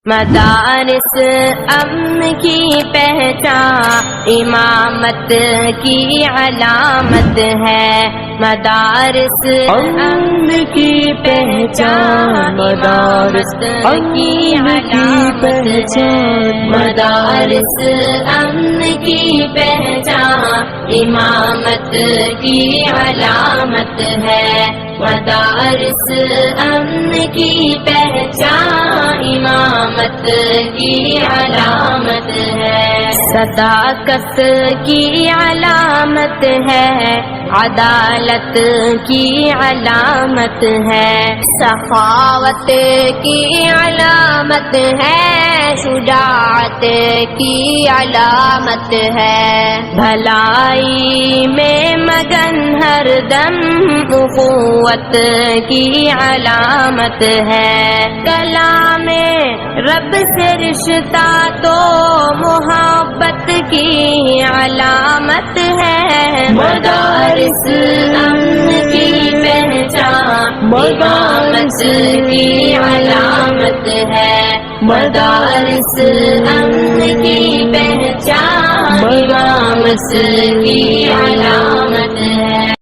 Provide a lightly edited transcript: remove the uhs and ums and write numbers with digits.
مدارس امن کی پہچان امامت کی علامت ہے، مدارس امن کی پہچان مدارس کی علامت ہے، مدارس امن کی پہچان امامت کی علامت ہے، مدارس امن کی پہچان امامت کی علامت ہے، صداقت کی علامت ہے، عدالت کی علامت ہے، سخاوت کی علامت ہے، شجاعت کی علامت ہے، بھلائی میں مگن ہر دم اخوت کی علامت ہے، کلام رب سے رشتہ تو محبت کی علامت ہے، مدارس امن کی پہچان امامت کی علامت ہے، مدارس امن کی پہچان امامت کی علامت